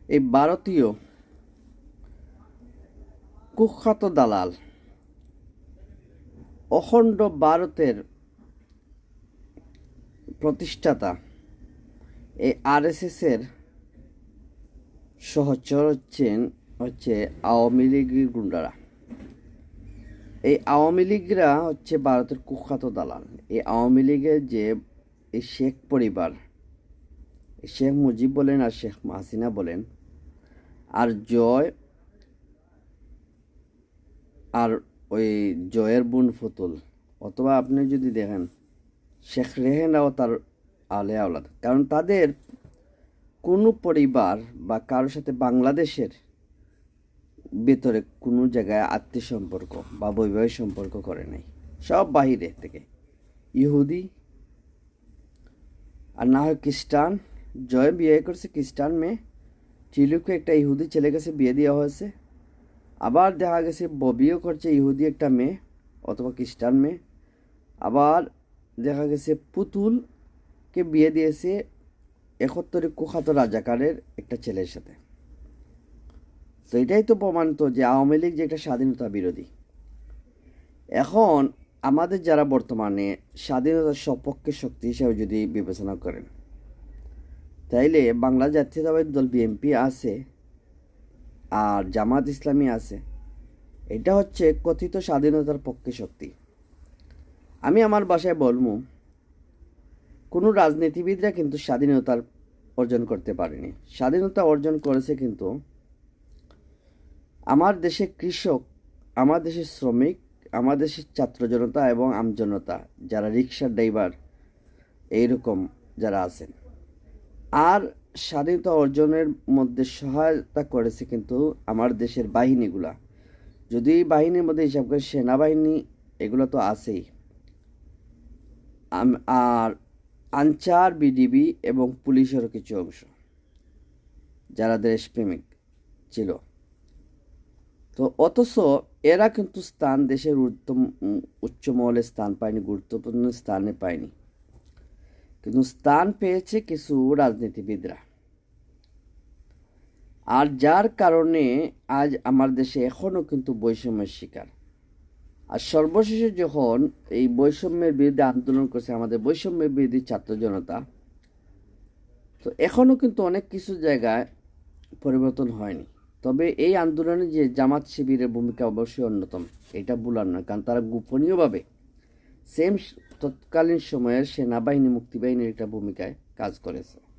এই ভারতীয় কুখ্যাত দালাল অখণ্ড ভারতের প্রতিষ্ঠাতা এই আরএসএসের সহচর হচ্ছে আওয়ামী লীগের গুন্ডারা। এই আওয়ামী লীগরা হচ্ছে ভারতের কুখ্যাত দালাল। এই আওয়ামী লীগের যে এই শেখ পরিবার, শেখ মুজিব বলেন আর শেখ হাসিনা বলেন আর জয় আর ওই জয়ের বোন ফুতুল, অথবা আপনি যদি দেখেন শেখ রেহেনাও তার আলে আওলাদ, কারণ তাদের কোনো পরিবার বা কারোর সাথে বাংলাদেশের ভেতরে কোনো জায়গায় আত্মীয় সম্পর্ক বা বৈবাহিক সম্পর্ক করে নাই, সব বাহিরে থেকে। ইহুদি আর না হয় খ্রিস্টান। জয় বিয়ে করছে খ্রিস্টান মেয়ে, চিলুকে একটা ইহুদি ছেলে কাছে বিয়ে দেওয়া হয়েছে। আবার দেখা গেছে ববিও করছে ইহুদি একটা মেয়ে অথবা খ্রিস্টান মেয়ে। আবার দেখা গেছে পুতুলকে বিয়ে দিয়েছে 71 কুখ্যাত রাজাকারের একটা ছেলের সাথে। তো এটাই তো প্রমাণিত যে আওয়ামী লীগ যে একটা স্বাধীনতা বিরোধী। এখন আমাদের যারা বর্তমানে স্বাধীনতার সপক্ষে শক্তি হিসাবে যদি বিবেচনা করেন, তাইলে বাংলা জাতীয়তাবাদী দল বিএনপি আছে আর জামাত ইসলামী আছে। এটা হচ্ছে কথিত স্বাধীনতার পক্ষে শক্তি। আমি আমার ভাষায় বলবো, কোনো রাজনীতিবিদরা কিন্তু স্বাধীনতার অর্জন করতে পারেনি। স্বাধীনতা অর্জন করেছে কিন্তু আমার দেশে কৃষক, আমার দেশের শ্রমিক, আমার দেশের ছাত্র জনতা এবং আমজনতা, যারা রিক্সার ড্রাইভার এইরকম যারা আছেন। আর স্বাধীনতা অর্জনের মধ্যে সহায়তা করেছে কিন্তু আমার দেশের বাহিনীগুলা। যদি বাহিনীর মধ্যে হিসাব করে সেনাবাহিনী এগুলো তো আছেই, আর আনসার, বিডিবি এবং পুলিশেরও কিছু অংশ যারা দেশপ্রেমিক ছিল। তো অথচ এরা কিন্তু স্থান দেশের উচ্চ মহলে স্থান পায়নি, গুরুত্বপূর্ণ স্থানে পায়নি, কিন্তু স্থান পেয়েছে কিছু রাজনীতিবিদরা। আর যার কারণে আজ আমার দেশে এখনও কিন্তু বৈষম্যের শিকার। আর সর্বশেষে যখন এই বৈষম্যের বিরুদ্ধে আন্দোলন করছে আমাদের বৈষম্যের বিরোধী ছাত্র জনতা, তো এখনও কিন্তু অনেক কিছু জায়গায় পরিবর্তন হয়নি। তবে এই আন্দোলনে যে জামাত শিবিরের ভূমিকা অবশ্যই অন্যতম, এটা ভুলার নয়, কারণ তারা গোপনীয়ভাবে তৎকালীন সময়ের সেনাবাহিনী, মুক্তিবাহিনীর একটা ভূমিকায় কাজ করেছে।